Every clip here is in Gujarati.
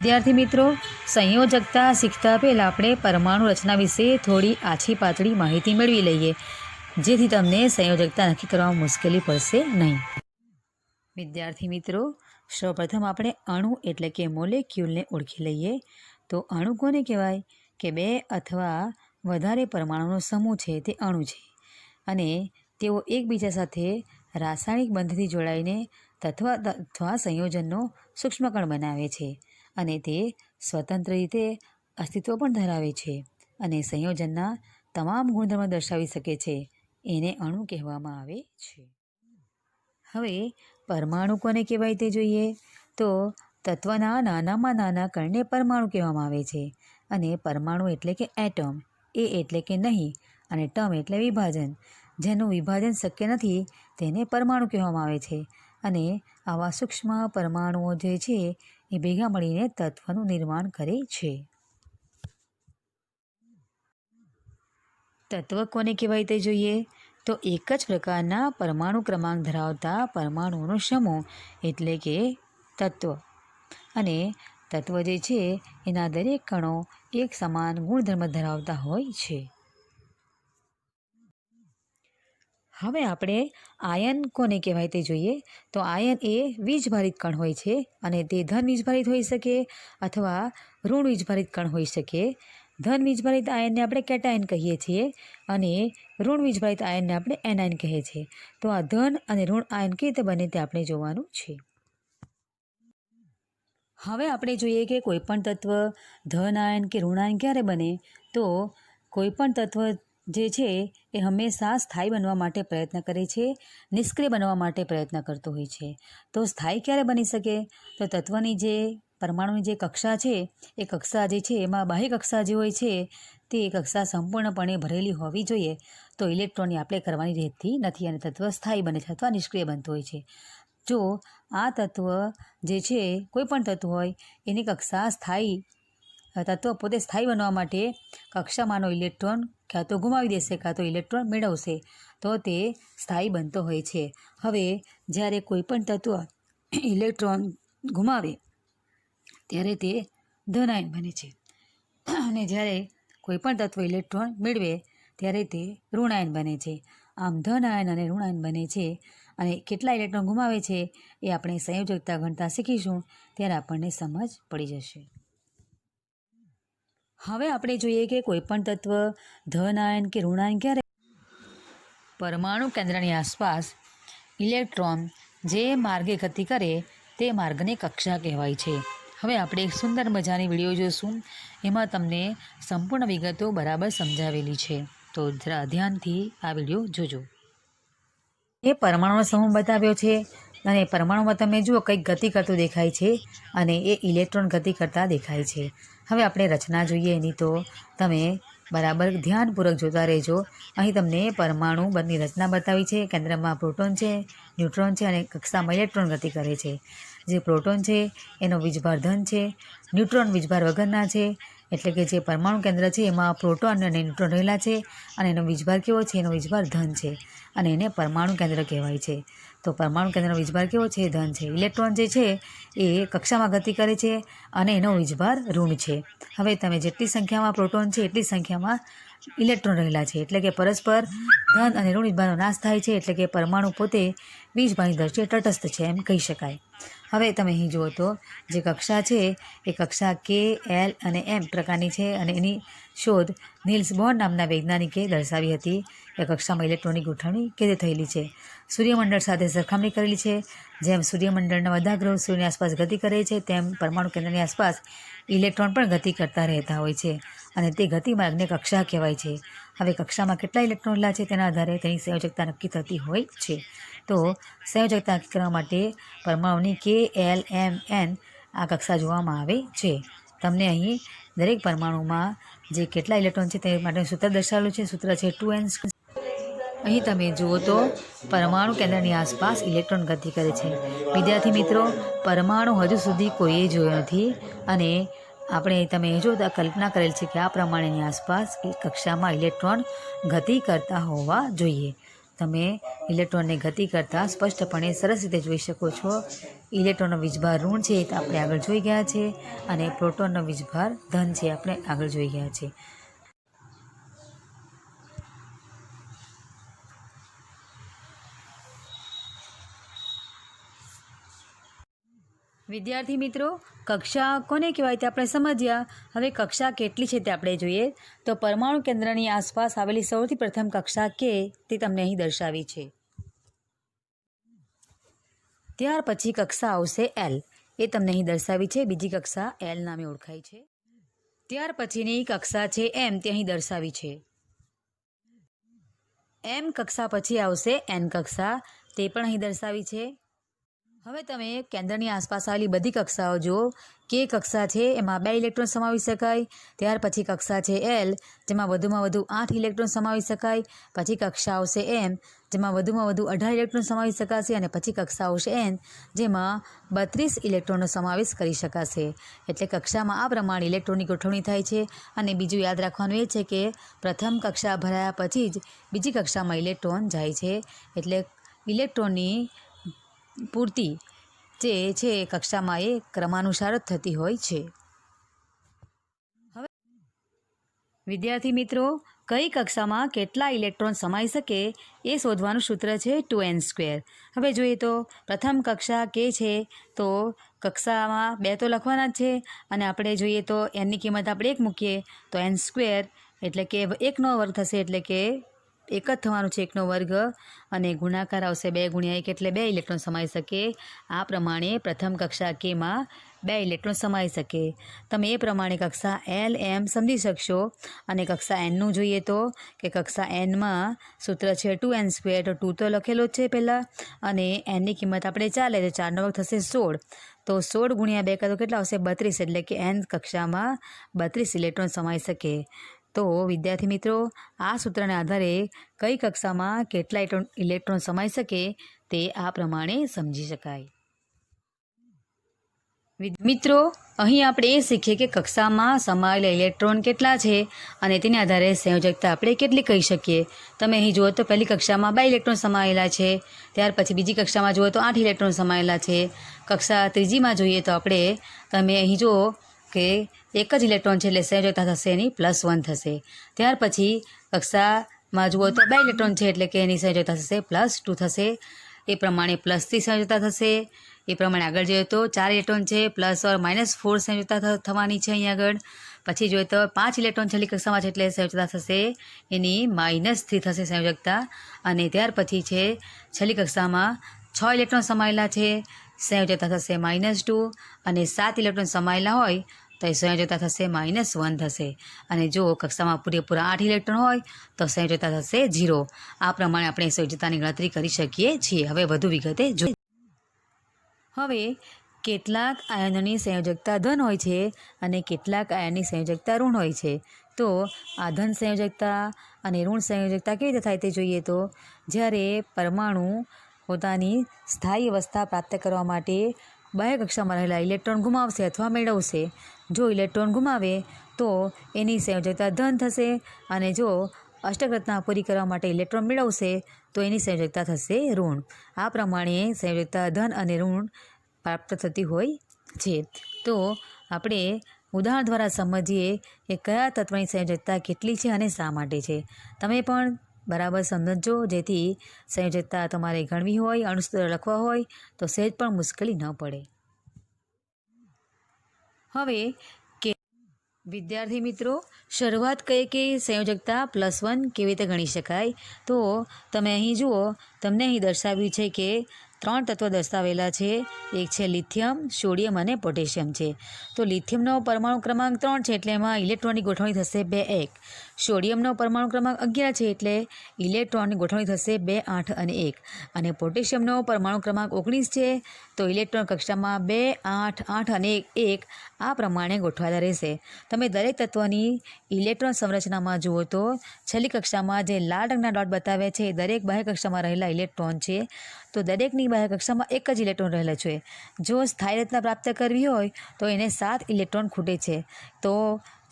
વિદ્યાર્થી મિત્રો, સંયોજકતા શીખતા પહેલાં આપણે પરમાણુ રચના વિશે થોડી આછી પાતળી માહિતી મેળવી લઈએ, જેથી તમને સંયોજકતા નક્કી કરવામાં મુશ્કેલી પડશે નહીં. વિદ્યાર્થી મિત્રો, સૌપ્રથમ આપણે અણુ એટલે કે મોલેક્યુલને ઓળખી લઈએ. તો અણુ કોને કહેવાય? કે બે અથવા વધારે પરમાણુનો સમૂહ છે તે અણુ છે, અને તેઓ એકબીજા સાથે રાસાયણિક બંધથી જોડાઈને તત્વ અથવા સંયોજનનો સૂક્ષ્મકણ બનાવે છે, અને તે સ્વતંત્ર રીતે અસ્તિત્વ પણ ધરાવે છે અને સંયોજનના તમામ ગુણધર્મો દર્શાવી શકે છે. એને અણુ કહેવામાં આવે છે. હવે પરમાણુ કોને કહેવાય તે જોઈએ. તો તત્વના નાનામાં નાના કણને પરમાણુ કહેવામાં આવે છે, અને પરમાણુ એટલે કે એટમ, એ એટલે કે નહીં, અને ટર્મ એટલે વિભાજન. જેનું વિભાજન શક્ય નથી તેને પરમાણુ કહેવામાં આવે છે. અને આવા સૂક્ષ્મ પરમાણુઓ જે છે એ ભેગા મળીને તત્વનું નિર્માણ કરે છે. તત્વ કોને કહેવાય તે જોઈએ. તો એક જ પ્રકારના પરમાણુ ક્રમાંક ધરાવતા પરમાણુઓનો સમૂહ એટલે કે તત્વ. અને તત્વ જે છે એના દરેક કણો એક સમાન ગુણધર્મ ધરાવતા હોય છે. હવે આપણે આયન કોને કહેવાય તે જોઈએ. તો આયન એ વીજભારિત કણ હોય છે, અને તે ધન વીજભારિત હોઈ શકે અથવા ઋણ વીજભારિત કણ હોઈ શકે. ધન વીજભારિત આયનને આપણે કેટાયન કહીએ છીએ, અને ઋણ વીજભારિત આયનને આપણે એનાયન કહીએ છીએ. તો આ ધન અને ઋણ આયન કેવી રીતે બને તે આપણે જોવાનું છે. હવે આપણે જોઈએ કે કોઈપણ તત્વ ધન આયન કે ઋણ આયન ક્યારે બને. તો કોઈપણ તત્વ જે છે એ હંમેશા સ્થાયી બનવા માટે પ્રયત્ન કરે છે, નિષ્ક્રિય બનવા માટે પ્રયત્ન કરતો હોય છે. તો સ્થાયી ક્યારે બની શકે. તો તત્વની જે પરમાણુની જે કક્ષા છે એ કક્ષા જે છે એમાં બાહ્ય કક્ષા જે હોય છે તે કક્ષા સંપૂર્ણપણે ભરેલી હોવી જોઈએ. તો ઇલેક્ટ્રોનની આપણે કરવાની રહેતી નથી, અને તત્વ સ્થાયી બને છે અથવા નિષ્ક્રિય બનતું હોય છે. જો આ તત્વ જે છે કોઈ પણ તત્વ હોય એની કક્ષા સ્થાયી તત્વ પોતે સ્થાયી બનવા માટે કક્ષામાંનો ઇલેક્ટ્રોન કાં તો ગુમાવી દેશે કાં તો ઇલેક્ટ્રોન મેળવશે, તો તે સ્થાયી બનતો હોય છે. હવે જ્યારે કોઈ પણ તત્વ ઇલેક્ટ્રોન ગુમાવે ત્યારે તે ધન આયન બને છે, અને જ્યારે કોઈ પણ તત્વ ઇલેક્ટ્રોન મેળવે ત્યારે તે ઋણ આયન બને છે. આમ ધન આયન અને ઋણ આયન બને છે, અને કેટલા ઇલેક્ટ્રોન ગુમાવે છે એ આપણે સંયોજકતા ગણતા શીખીશું ત્યારે આપણને સમજ પડી જશે. હવે આપણે જોઈએ કે કોઈપણ તત્વ ધન આયન કે ઋણ આયન ક્યારે. પરમાણુ કેન્દ્રની આસપાસ ઇલેક્ટ્રોન જે માર્ગે ગતિ કરે તે માર્ગને કક્ષા કહેવાય છે. હવે આપણે એક સુંદર મજાની વિડીયો જોઈશું, એમાં તમને સંપૂર્ણ વિગતો બરાબર સમજાવેલી છે. તો જરા ધ્યાનથી આ વિડીયો જોજો. એ પરમાણુનો સમૂહ બતાવ્યો છે, અને પરમાણુમાં તમે જુઓ કંઈક ગતિ કરતું દેખાય છે, અને એ ઇલેક્ટ્રોન ગતિ કરતા દેખાય છે. હવે આપણે રચના જોઈએ એની, તો તમે બરાબર ધ્યાનપૂર્વક જોતા રહેજો. અહીં તમને પરમાણુ બંને રચના બતાવી છે. કેન્દ્રમાં પ્રોટોન છે, ન્યુટ્રોન છે, અને કક્ષામાં ઇલેક્ટ્રોન ગતિ કરે છે. જે પ્રોટોન છે એનો વીજભાર ધન છે, ન્યુટ્રોન વીજભાર વગરના છે. એટલે કે જે પરમાણુ કેન્દ્ર છે એમાં પ્રોટોન અને ન્યુટ્રોન રહેલા છે, અને એનો વીજભાર કેવો છે? એનો વીજભાર ધન છે, અને એને પરમાણુ કેન્દ્ર કહેવાય છે. તો પરમાણુ કેન્દ્રનો વીજભાર કેવો છે? ધન છે. ઇલેક્ટ્રોન જે છે એ કક્ષામાં ગતિ કરે છે, અને એનો વીજભાર ઋણ છે. હવે તમે જેટલી સંખ્યામાં પ્રોટોન છે એટલી સંખ્યામાં ઇલેક્ટ્રોન રહેલા છે, એટલે કે પરસ્પર ધન અને ઋણ વીજભારનો નાશ થાય છે. એટલે કે પરમાણુ પોતે વીજભારની દ્રષ્ટિએ તટસ્થ છે એમ કહી શકાય. હવે તમે અહીં જુઓ તો જે કક્ષા છે એ કક્ષા કે, એલ અને એમ પ્રકારની છે, અને એની શોધ નિલ્સ બોર નામના વૈજ્ઞાનિકે દર્શાવી હતી. એ કક્ષામાં ઇલેક્ટ્રોનની ગોઠવણી કેવી રીતે થયેલી છે. સૂર્યમંડળ સાથે સરખામણી કરેલી છે. જેમ સૂર્યમંડળના બધા ગ્રહો સૂર્યની આસપાસ ગતિ કરે છે, તેમ પરમાણુ કેન્દ્રની આસપાસ ઇલેક્ટ્રોન પણ ગતિ કરતા રહેતા હોય છે, અને તે ગતિ માર્ગને કક્ષા કહેવાય છે. હવે કક્ષામાં કેટલા ઇલેક્ટ્રોન રહેલા છે તેના આધારે તેની સંયોજકતા નક્કી થતી હોય છે. તો સંયોજકતા નક્કી કરવા માટે પરમાણુની કે, એલ, એમ, એન આ કક્ષા જોવામાં આવે છે. તમને અહીં દરેક પરમાણુમાં જે કેટલા ઇલેક્ટ્રોન છે તે માટેનું સૂત્ર દર્શાવેલું છે. સૂત્ર છે 2n². અહીં તમે જુઓ તો પરમાણુ કેન્દ્રની આસપાસ ઇલેક્ટ્રોન ગતિ કરે છે. વિદ્યાર્થી મિત્રો, પરમાણુ હજુ સુધી કોઈએ જોયો નથી, અને આપણે તમે જોતા કલ્પના કરેલ છે કે આ પ્રમાણેની આસપાસ કક્ષામાં ઇલેક્ટ્રોન ગતિ કરતા હોવા જોઈએ. તમે ઇલેક્ટ્રોનને ગતિ કરતા સ્પષ્ટપણે સરસ રીતે જોઈ શકો છો. ઇલેક્ટ્રોનનો વીજભાર ઋણ છે તો આપણે આગળ જોઈ ગયા છે, અને પ્રોટોનનો વીજભાર ધન છે આપણે આગળ જોઈ ગયા છે. વિદ્યાર્થી મિત્રો, કક્ષા કોને કહેવાય તે આપણે સમજ્યા. હવે કક્ષા કેટલી છે તે આપણે જોઈએ. તો પરમાણુ કેન્દ્રની આસપાસ આવેલી સૌથી પ્રથમ કક્ષા કે તે તમને અહીં દર્શાવી છે. ત્યાર પછી કક્ષા આવશે એલ, એ તમને અહીં દર્શાવી છે. બીજી કક્ષા એલ નામે ઓળખાય છે. ત્યાર પછીની કક્ષા છે એમ, તે અહીં દર્શાવી છે. એમ કક્ષા પછી આવશે એન કક્ષા, તે પણ અહીં દર્શાવી છે. હવે તમે કેન્દ્રની આસપાસ આવેલી બધી કક્ષાઓ જુઓ. કે કક્ષા છે એમાં 2 ઇલેક્ટ્રોન સમાવી શકાય. ત્યાર પછી કક્ષા છે એલ, જેમાં વધુમાં વધુ 8 ઇલેક્ટ્રોન સમાવી શકાય. પછી કક્ષા આવશે એમ, જેમાં વધુમાં વધુ 18 ઇલેક્ટ્રોન સમાવી શકાશે. અને પછી કક્ષા આવશે એન, જેમાં 32 ઇલેક્ટ્રોનનો સમાવેશ કરી શકાશે. એટલે કક્ષામાં આ પ્રમાણે ઇલેક્ટ્રોનની ગોઠવણી થાય છે. અને બીજું યાદ રાખવાનું એ છે કે પ્રથમ કક્ષા ભરાયા પછી જ બીજી કક્ષામાં ઇલેક્ટ્રોન જાય છે. એટલે ઇલેક્ટ્રોનની પૂર્તિ જે છે કક્ષામાં એ ક્રમાનુસાર જ થતી હોય છે. હવે વિદ્યાર્થી મિત્રો, કઈ કક્ષામાં કેટલા ઇલેક્ટ્રોન સમાઈ શકે એ શોધવાનું સૂત્ર છે 2n². હવે જોઈએ તો પ્રથમ કક્ષા કે છે તો કક્ષામાં 2 તો લખવાના જ છે. અને આપણે જોઈએ તો એનની કિંમત આપણે 1 મૂકીએ તો n² એટલે કે 1નો વર્ગ થશે, એટલે કે 1 જ થવાનું છે, 1નો વર્ગ. અને ગુણાકાર આવશે 2 × 1 એટલે 2 ઇલેક્ટ્રોન સમાઈ શકે. આ પ્રમાણે પ્રથમ કક્ષા કેમાં 2 ઇલેક્ટ્રોન સમાઈ શકે. તમે એ પ્રમાણે કક્ષા એલ એમ સમજી શકશો. અને કક્ષા એનનું જોઈએ તો કે કક્ષા એનમાં સૂત્ર છે 2n². તો 2 તો લખેલો જ છે પહેલાં, અને એનની કિંમત આપણે 4 લઈએ તો 4નો વર્ગ થશે 16. તો 16 × 2 કરો કેટલા આવશે 32, એટલે કે એન કક્ષામાં 32 ઇલેક્ટ્રોન સમાઈ શકે. તો વિદ્યાર્થી મિત્રો, આ સૂત્રના આધારે કઈ કક્ષામાં કેટલા ઇલેક્ટ્રોન સમાઈ શકે તે આ પ્રમાણે સમજી શકાય. મિત્રો, અહીં આપણે એ શીખીએ કે કક્ષામાં સમાયેલા ઇલેક્ટ્રોન કેટલા છે અને તેના આધારે સંયોજકતા આપણે કેટલી કહી શકીએ. તમે અહીં જુઓ તો પહેલી કક્ષામાં 2 ઇલેક્ટ્રોન સમાયેલા છે. ત્યાર પછી બીજી કક્ષામાં જુઓ તો 8 ઇલેક્ટ્રોન સમાયેલા છે. કક્ષા ત્રીજીમાં જોઈએ તો તમે અહીં જુઓ કે 1 જ ઇલેક્ટ્રોન છે, એટલે સંયોજકતા થશે એની +1 થશે. ત્યાર પછી કક્ષામાં જુઓ તો 2 ઇલેક્ટ્રોન છે, એટલે કે એની સંયોજકતા થશે +2 થશે. એ પ્રમાણે +3 સંયોજકતા થશે. એ પ્રમાણે આગળ જોઈએ તો 4 ઇલેક્ટ્રોન છે, +or -4 સંયોજકતા થવાની છે અહીં આગળ. પછી જોઈએ તો 5 ઇલેક્ટ્રોન છેલ્લી કક્ષામાં છે, એટલે સંયોજકતા થશે એની -3 થશે સંયોજકતા. અને ત્યાર પછી છે છેલ્લી કક્ષામાં 6 ઇલેક્ટ્રોન સમાયેલા છે, સંયોજકતા થશે -2. અને 7 ઇલેક્ટ્રોન સમાયેલા હોય તો એ સંયોજકતા થશે -1 થશે. અને જો કક્ષામાં પૂરેપૂરા 8 ઇલેક્ટ્રોન હોય તો સંયોજકતા થશે 0. આ પ્રમાણે આપણે સંયોજકતાની ગણતરી કરી શકીએ છીએ. હવે વધુ વિગતે જોઈએ. હવે કેટલાક આયનોની સંયોજકતા ધન હોય છે અને કેટલાક આયનની સંયોજકતા ઋણ હોય છે. તો આ ધન સંયોજકતા અને ઋણ સંયોજકતા કેવી રીતે થાય તે જોઈએ તો જ્યારે પરમાણુ પોતાની સ્થાયી અવસ્થા પ્રાપ્ત કરવા માટે બાહ્ય કક્ષામાં રહેલા ઇલેક્ટ્રોન ગુમાવશે અથવા મેળવશે. જો ઇલેક્ટ્રોન ગુમાવે તો એની સંયોજકતા ધન થશે, અને જો અષ્ટક રચના પૂરી કરવા માટે ઇલેક્ટ્રોન મેળવશે તો એની સંયોજકતા થશે ઋણ. આ પ્રમાણે સંયોજકતા ધન અને ઋણ પ્રાપ્ત થતી હોય છે. તો આપણે ઉદાહરણ દ્વારા સમજીએ કે કયા તત્વની સંયોજકતા કેટલી છે અને શા માટે છે. તમે પણ બરાબર સમજો, જેથી સંયોજકતા તમારે ગણવી હોય, અણુસૂત્ર લખવા હોય તો સહેજ પણ મુશ્કેલી ન પડે. હવે વિદ્યાર્થી મિત્રો, શરૂઆત કહીએ કે સંયોજકતા +1 કેવી રીતે ગણી શકાય. તો તમે અહીં જુઓ, તમને અહીં દર્શાવ્યું છે કે 3 તત્વો દર્શાવેલા છે. એક છે લિથિયમ, સોડિયમ અને પોટેશિયમ છે. તો લિથિયમનો પરમાણુ ક્રમાંક 3 છે, એટલે એમાં ઇલેક્ટ્રોનની ગોઠવણી થશે 2 1. સોડિયમનો પરમાણુ ક્રમાંક 11 છે, એટલે ઇલેક્ટ્રોનની ગોઠવણી થશે 2 8 અને 1. અને પોટેશિયમનો પરમાણુ ક્રમાંક 19 છે, તો ઇલેક્ટ્રોન કક્ષામાં 2 8 8 અને 1 આ પ્રમાણે ગોઠવાયેલા રહેશે. તમે દરેક તત્વની ઇલેક્ટ્રોન સંરચનામાં જુઓ તો છેલ્લી કક્ષામાં જે લાલ રંગના ડોટ બતાવ્યા છે એ દરેક બાહ્ય કક્ષામાં રહેલા ઇલેક્ટ્રોન છે. તો દરેકની બાહ્ય કક્ષામાં 1 જ ઇલેક્ટ્રોન રહેલો છે. જો સ્થાયી રચના પ્રાપ્ત કરવી હોય તો એને 7 ઇલેક્ટ્રોન ખૂટે છે. તો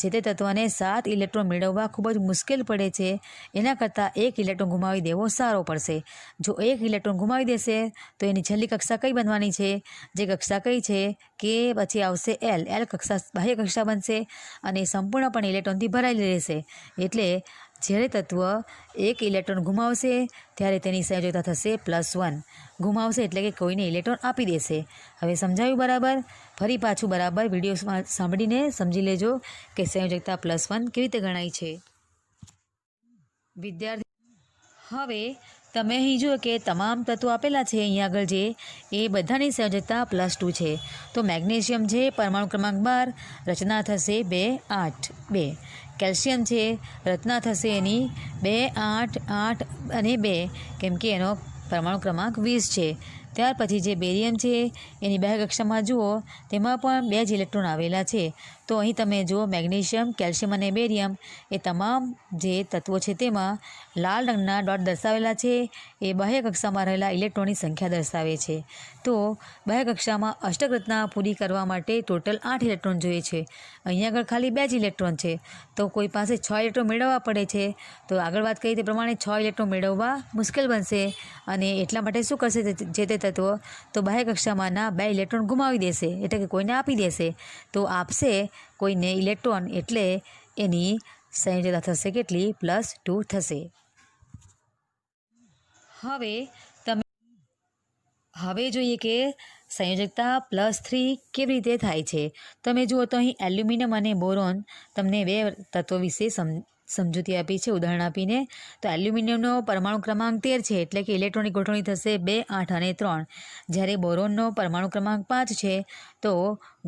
જે તે તત્વને 7 ઇલેક્ટ્રોન મેળવવા ખૂબ જ મુશ્કેલ પડે છે એના કરતાં 1 ઇલેક્ટ્રોન ગુમાવી દેવો સારો પડશે. જો 1 ઇલેક્ટ્રોન ગુમાવી દેશે તો એની છેલ્લી કક્ષા કઈ બનવાની છે? જે કક્ષા કઈ છે કે પછી આવશે એલ કક્ષા, બાહ્ય કક્ષા બનશે અને સંપૂર્ણપણે ઇલેક્ટ્રોનથી ભરાયેલી રહેશે. એટલે જ્યારે તત્વ 1 ઇલેક્ટ્રોન ગુમાવશે ત્યારે તેની સંયોજકતા થશે +1. ગુમાવશે એટલે કે કોઈને ઇલેક્ટ્રોન આપી દેશે. હવે સમજાયું બરાબર? ફરી પાછું બરાબર વિડીયોમાં સાંભળીને સમજી લેજો કે સંયોજકતા +1 કેવી રીતે ગણાય છે. વિદ્યાર્થી, હવે તમે અહીં જુઓ કે તમામ તત્વો આપેલા છે અહીંયા આગળ જે એ બધાની સંયોજકતા +2 છે. તો મેગ્નેશિયમ છે પરમાણુ ક્રમાંક 12, રચના થશે 2 8 2. કેલ્શિયમ છે, રચના થશે એની 2 8 8 અને 2 કેમ કે એનો પરમાણુ ક્રમાંક 20 છે. ત્યાર પછી જે બેરિયમ છે એની બાહ્ય કક્ષામાં જુઓ તેમાં પણ 2 જ ઇલેક્ટ્રોન આવેલા છે. તો અહીં તમે જુઓ મેગ્નેશિયમ, કેલ્શિયમ અને બેરિયમ એ તમામ જે તત્વો છે તેમાં લાલ રંગના ડોટ દર્શાવેલા છે એ બાહ્ય કક્ષામાં રહેલા ઇલેક્ટ્રોનની સંખ્યા દર્શાવે છે. તો બાહ્ય કક્ષામાં અષ્ટક રચના પૂરી કરવા માટે ટોટલ 8 ઇલેક્ટ્રોન જોઈએ છે. અહીંયા આગળ ખાલી 2 જ ઇલેક્ટ્રોન છે તો કોઈ પાસે 6 ઇલેક્ટ્રોન મેળવવા પડે છે. તો આગળ વાત કરી તે પ્રમાણે 6 ઇલેક્ટ્રોન મેળવવા મુશ્કેલ બનશે અને એટલા માટે શું કરશે જે તે તત્વો? તો બાહ્ય કક્ષામાંના 2 ઇલેક્ટ્રોન ગુમાવી દેશે એટલે કે કોઈને આપી દેશે. તો આપશે કોઈને ઇલેક્ટ્રોન એટલે એની સંયોજકતા થશે કેટલી? +2 થશે. હવે જોઈએ કે સંયોજકતા +3 કેવી રીતે થાય છે. તમે જુઓ તો અહીં એલ્યુમિનિયમ અને બોરોન તમને 2 તત્વો વિશે સમજૂતી આપી છે ઉદાહરણ આપીને. તો એલ્યુમિનિયમનો પરમાણુ ક્રમાંક 13 છે એટલે કે ઇલેક્ટ્રોનની ગોઠવણી થશે 2 8 અને 3. જ્યારે બોરોનનો પરમાણુ ક્રમાંક 5 છે તો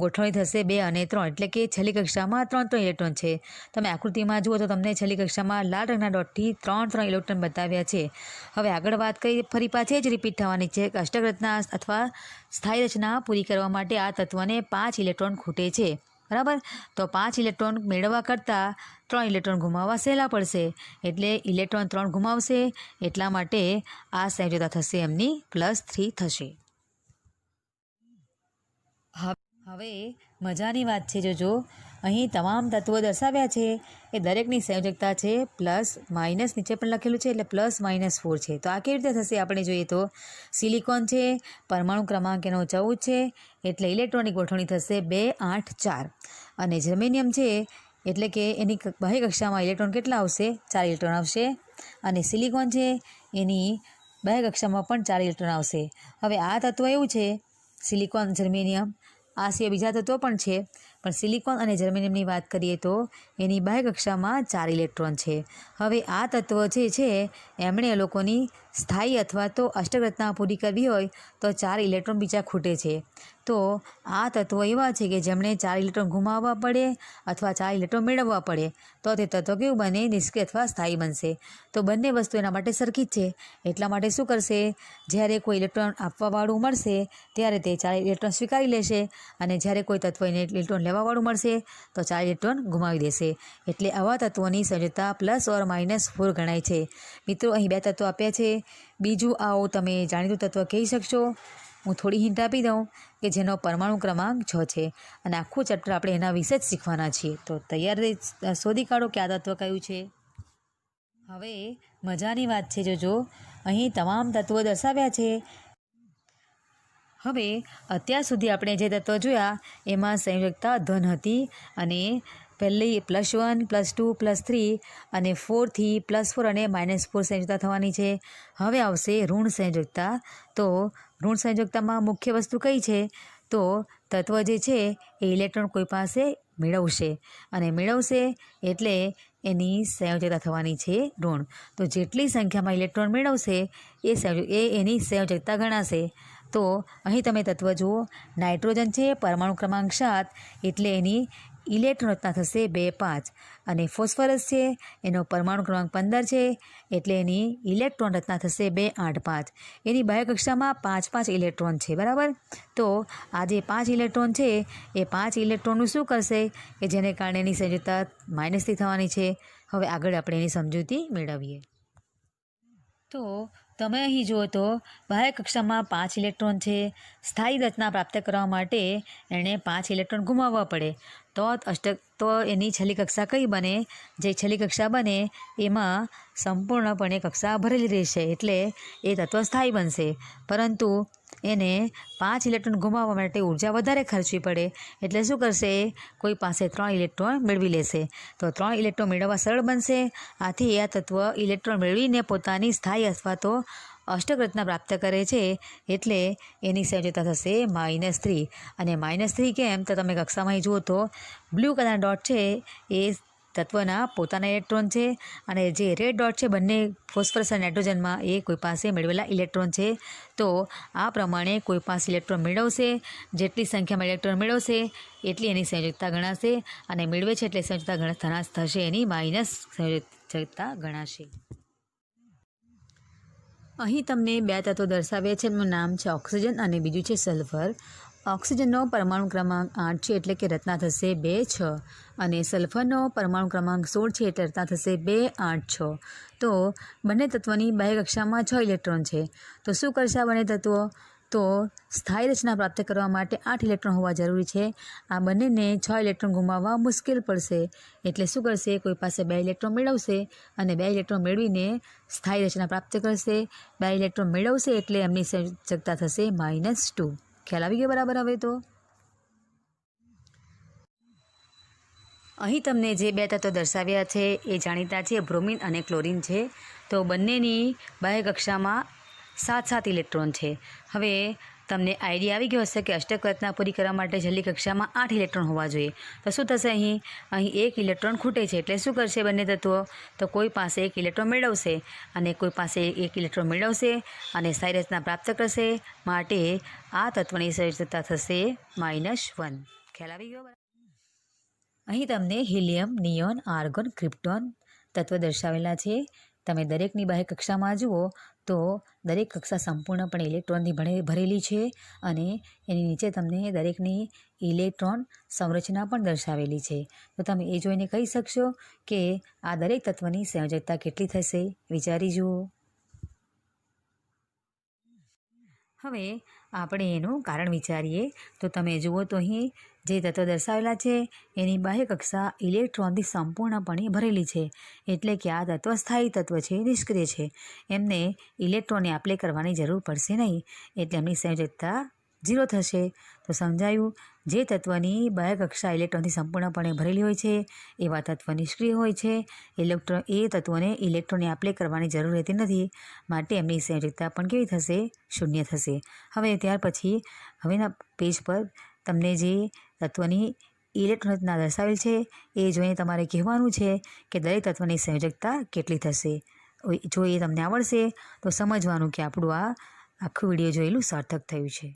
ગોઠવણી થશે 2 અને 3 એટલે કે છેલ્લી કક્ષામાં 3 ઇલેક્ટ્રોન છે. તમે આકૃતિમાં જુઓ તો તમને છેલ્લી કક્ષામાં લાલ રંગના ડોટથી 3 ઇલેક્ટ્રોન બતાવ્યા છે. હવે આગળ વાત કરી ફરી પાછી જ રિપીટ થવાની છે કે અષ્ટક રચના અથવા સ્થાયી રચના પૂરી કરવા માટે આ તત્વને 5 ઇલેક્ટ્રોન ખૂટે છે. બરાબર? તો 5 ઇલેક્ટ્રોન મેળવવા કરતાં 3 ઇલેક્ટ્રોન ગુમાવવા સહેલા પડશે. એટલે ઇલેક્ટ્રોન 3 ગુમાવશે એટલા માટે આ સંયોજકતા થશે એમની +3 થશે. હવે મજાની વાત છે જોજો, અહીં તમામ તત્વો દર્શાવ્યા છે એ દરેકની સંયોજકતા છે +- નીચે પણ લખેલું છે એટલે +-4 છે. તો આ કેવી રીતે થશે આપણે જોઈએ તો સિલિકોન છે, પરમાણુ ક્રમાંક એનો 14 છે એટલે ઇલેક્ટ્રોનની ગોઠવણી થશે 2 8 4. અને જર્મેનિયમ છે એટલે કે એની બાહ્ય કક્ષામાં ઇલેક્ટ્રોન કેટલા આવશે? 4 ઇલેક્ટ્રોન આવશે. અને સિલિકોન છે એની બાહ્ય કક્ષામાં પણ 4 ઇલેક્ટ્રોન આવશે. હવે આ તત્વ એવું છે સિલિકોન, જર્મેનિયમ, આ સિવાય બીજા તત્વો પણ છે પણ સિલિકોન અને જર્મેનિયમની વાત કરીએ તો એની બાહ્ય કક્ષામાં 4 ઇલેક્ટ્રોન છે. હવે આ તત્વ જે છે એમણે એ લોકોની સ્થાયી અથવા તો અષ્ટક રચના પૂરી કરવી હોય તો 4 ઇલેક્ટ્રોન બીજા ખૂટે છે. તો આ તત્વો એવા છે કે જેમણે 4 ઇલેક્ટ્રોન ગુમાવવા પડે અથવા 4 ઇલેક્ટ્રોન મેળવવા પડે તો તે તત્વ કેવું બને? નિષ્ક્રિય અથવા સ્થાયી બનશે. તો બંને વસ્તુ એના માટે સરખી જ છે. એટલા માટે શું કરશે? જ્યારે કોઈ ઇલેક્ટ્રોન આપવાવાળું મળશે ત્યારે તે 4 ઇલેક્ટ્રોન સ્વીકારી લેશે અને જ્યારે કોઈ તત્વ એને ઇલેક્ટ્રોન લેવાવાળું મળશે તો 4 ઇલેક્ટ્રોન ગુમાવી દેશે. એટલે આવા તત્વોની સંયોજકતા +or -4 ગણાય છે. મિત્રો અહીં 2 તત્વો આપ્યા છે. બીજું આવો તમે જાણીતું તત્વ કહી શકશો? હું થોડી હિન્ટ આપી દઉં કે જેનો પરમાણુ ક્રમાંક 6 છે અને આખું ચેપ્ટર આપણે એના વિશે જ શીખવાના છીએ. તો તૈયાર શોધી કાઢો કે આ તત્વ કયું છે. હવે મજાની વાત છે જોજો, અહીં તમામ તત્વો દર્શાવ્યા છે. હવે અત્યાર સુધી આપણે જે તત્વો જોયા એમાં સંયોજકતા ધન હતી અને પહેલી +1 +2 +3 અને 4 થી +4 અને -4 સંયોજકતા થવાની છે. હવે આવશે ઋણ સંયોજકતા. તો ઋણ સંયોજકતામાં મુખ્ય વસ્તુ કઈ છે? તો તત્વ જે છે એ ઇલેક્ટ્રોન કોઈ પાસે મેળવશે અને મેળવશે એટલે એની સંયોજકતા થવાની છે ઋણ. તો જેટલી સંખ્યામાં ઇલેક્ટ્રોન મેળવશે એ એની સંયોજકતા ગણાશે. તો અહીં તમે તત્વ જુઓ, નાઇટ્રોજન છે પરમાણુ ક્રમાંક 7 એટલે એની ઇલેક્ટ્રોન રચના થશે 2 5. અને ફોસ્ફરસ છે એનો પરમાણુ ક્રમાંક 15 છે એટલે એની ઇલેક્ટ્રોન રચના થશે 2 8 5. એની બાહ્ય કક્ષામાં 5 5 ઇલેક્ટ્રોન છે. બરાબર? તો આ જે 5 ઇલેક્ટ્રોન છે એ 5 ઇલેક્ટ્રોનનું શું કરશે કે જેને કારણે એની સંયોજકતા -થી થવાની છે. હવે આગળ આપણે એની સમજૂતી મેળવીએ. તો તમે અહીં જુઓ તો બાહ્ય કક્ષામાં 5 ઇલેક્ટ્રોન છે. સ્થાયી રચના પ્રાપ્ત કરવા માટે એણે 5 ઇલેક્ટ્રોન ગુમાવવા પડે તો એની છેલ્લી કક્ષા કઈ બને? જે છેલ્લી કક્ષા બને એમાં સંપૂર્ણપણે કક્ષા ભરેલી રહેશે, એટલે એ તત્વ સ્થાયી બનશે. પરંતુ એને 5 ઇલેક્ટ્રોન ગુમાવવા માટે ઉર્જા વધારે ખર્ચવી પડે, એટલે શું કરશે? કોઈ પાસે 3 ઇલેક્ટ્રોન મેળવી લેશે. તો 3 ઇલેક્ટ્રોન મેળવવા સરળ બનશે. આથી આ તત્વ ઇલેક્ટ્રોન મેળવીને પોતાની સ્થાયી અથવા તો અષ્ટક રચના પ્રાપ્ત કરે છે, એટલે એની સંયોજકતા થશે -3. અને -3 કેમ? તો તમે કક્ષામાં જુઓ તો બ્લુ કલરના ડોટ છે એ તત્વના પોતાના ઇલેક્ટ્રોન છે, અને જે રેડ ડોટ છે બંને ફોસ્ફરસ અને નાઇટ્રોજનમાં એ કોઈ પાસે મેળવેલા ઇલેક્ટ્રોન છે. તો આ પ્રમાણે કોઈ પાસે ઇલેક્ટ્રોન મેળવશે, જેટલી સંખ્યામાં ઇલેક્ટ્રોન મેળવશે એટલી એની સંયોજકતા ગણાશે, અને મેળવે છે એટલે સંયોજકતા થશે એની માઇનસ સંયોજકતા ગણાશે. અહીં તમને 2 તત્વો દર્શાવ્યા છે. એમનું નામ છે ઓક્સિજન અને બીજું છે સલ્ફર. ઓક્સિજનનો પરમાણુ ક્રમાંક 8 છે, એટલે કે રચના થશે 2 6, અને સલ્ફરનો પરમાણુ ક્રમાંક 16 છે, એટલે રચના થશે 2 8 6. તો બંને તત્વની બાહ્ય કક્ષામાં 6 ઇલેક્ટ્રોન છે. તો શું કરશે આ બંને તત્વો? તો સ્થાયી રચના પ્રાપ્ત કરવા માટે 8 ઇલેક્ટ્રોન હોવા જરૂરી છે. આ બંનેને 6 ઇલેક્ટ્રોન ગુમાવવા મુશ્કેલ પડશે, એટલે શું કરશે? કોઈ પાસે 2 ઇલેક્ટ્રોન મેળવશે, અને 2 ઇલેક્ટ્રોન મેળવીને સ્થાયી રચના પ્રાપ્ત કરશે. 2 ઇલેક્ટ્રોન મેળવશે એટલે એમની સંયોજકતા થશે -2. ખ્યાલ આવી ગયો બરાબર? હવે તો અહીં તમને જે 2 તત્વો દર્શાવ્યા છે એ જાણીતા છે, બ્રોમિન અને ક્લોરિન છે. તો બંનેની બાહ્ય કક્ષામાં 7 ઇલેક્ટ્રોન છે. હવે તમને આઈડિયા આવી ગયો હશે કે અષ્ટક રચના પૂરી કરવા માટે છેલ્લી કક્ષામાં 8 ઇલેક્ટ્રોન હોવા જોઈએ. તો શું થશે? અહીં 1 ઇલેક્ટ્રોન ખૂટે છે, એટલે શું કરશે બંને તત્વો? તો કોઈ પાસે 1 ઇલેક્ટ્રોન મેળવશે, અને કોઈ પાસે 1 ઇલેક્ટ્રોન મેળવશે અને સ્થાયી રચના પ્રાપ્ત કરશે. માટે આ તત્વની સંયોજકતા થશે -1. ખ્યાલ આવી ગયો? અહીં તમને હિલિયમ, નિયોન, આર્ગોન, ક્રિપ્ટોન તત્વ દર્શાવેલા છે. તમે દરેકની બાહ્ય કક્ષામાં જુઓ તો દરેક કક્ષા સંપૂર્ણપણે ઇલેક્ટ્રોનથી ભરેલી છે, અને એની નીચે તમને દરેકની ઇલેક્ટ્રોન સંરચના પણ દર્શાવેલી છે. તો તમે એ જોઈને કહી શકશો કે આ દરેક તત્વની સંયોજકતા કેટલી થશે? વિચારી જુઓ. હવે આપણે એનું કારણ વિચારીએ. તો તમે જુઓ તો અહીં જે તત્વો દર્શાવેલા છે એની બાહ્ય કક્ષા ઇલેક્ટ્રોનથી સંપૂર્ણપણે ભરેલી છે, એટલે કે આ તત્વ સ્થાયી તત્વ છે, નિષ્ક્રિય છે. એમને ઇલેક્ટ્રોનની આપ લે કરવાની જરૂર પડશે નહીં, એટલે એમની સંયોજકતા 0 થશે. તો સમજાયું? જે તત્વની બાહ્ય કક્ષા ઇલેક્ટ્રોનથી સંપૂર્ણપણે ભરેલી હોય છે એવા તત્વ નિષ્ક્રિય હોય છે. એ તત્વોને ઇલેક્ટ્રોનની આપ લે કરવાની જરૂર રહેતી નથી, માટે એમની સંયોજકતા પણ કેવી થશે? 0 થશે. હવે ત્યાર પછી હવેના પેજ પર તમને જે તત્વની ઇલેક્ટ્રોન રચના દર્શાવેલ છે એ જોઈને તમારે કહેવાનું છે કે દરેક તત્વની સંયોજકતા કેટલી થશે. જો એ તમને આવડશે તો સમજવાનું કે આપણું આ આખું વિડીયો જોયેલું સાર્થક થયું છે.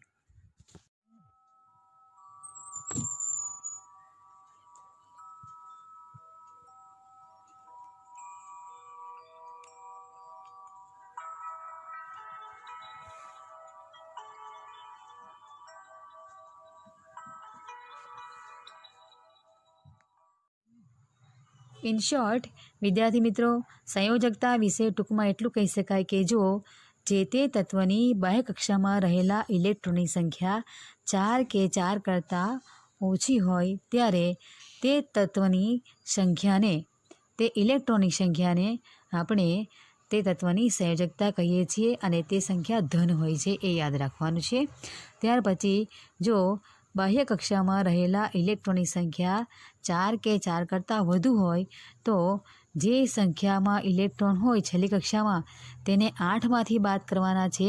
ઇન શોર્ટ, વિદ્યાર્થી મિત્રો, સંયોજકતા વિશે ટૂંકમાં એટલું કહી શકાય કે જો જે તે તત્વની બાહ્ય કક્ષામાં રહેલા ઇલેક્ટ્રોનની સંખ્યા 4 કે 4 કરતાં ઓછી હોય ત્યારે તે તત્વની સંખ્યાને, તે ઇલેક્ટ્રોનની સંખ્યાને આપણે તે તત્વની સંયોજકતા કહીએ છીએ, અને તે સંખ્યા ધન હોય છે, એ યાદ રાખવાનું છે. ત્યાર પછી જો બાહ્ય કક્ષામાં રહેલા ઇલેક્ટ્રોનની સંખ્યા 4 કે 4 કરતાં વધુ હોય તો જે સંખ્યામાં ઇલેક્ટ્રોન હોય છેલ્લી કક્ષામાં તેને 8માંથી બાદ કરવાના છે,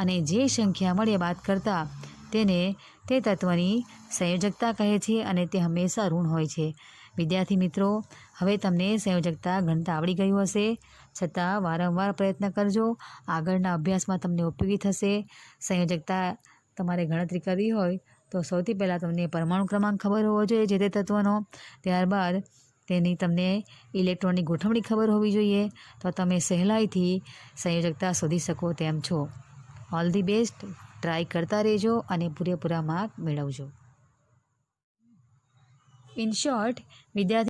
અને જે સંખ્યા મળે બાદ કરતાં તેને તે તત્વની સંયોજકતા કહે છે, અને તે હંમેશા ઋણ હોય છે. વિદ્યાર્થી મિત્રો, હવે તમને સંયોજકતા ગણતા આવડી ગયું હશે, છતાં વારંવાર પ્રયત્ન કરજો. આગળના અભ્યાસમાં તમને ઉપયોગી થશે. સંયોજકતા તમારે ગણતરી કરવી હોય તો સૌથી પહેલાં તમને પરમાણુ ક્રમાંક ખબર હોવો જોઈએ જે તે તત્વનો. ત્યારબાદ તેની તમને ઇલેક્ટ્રોનની ગોઠવણી ખબર હોવી જોઈએ, તો તમે સહેલાઈથી સંયોજકતા શોધી શકો તેમ છો. All the best. ટ્રાય કરતા રહેજો અને પૂરેપૂરા માર્ક મેળવજો. ઇન શોર્ટ, વિદ્યાર્થી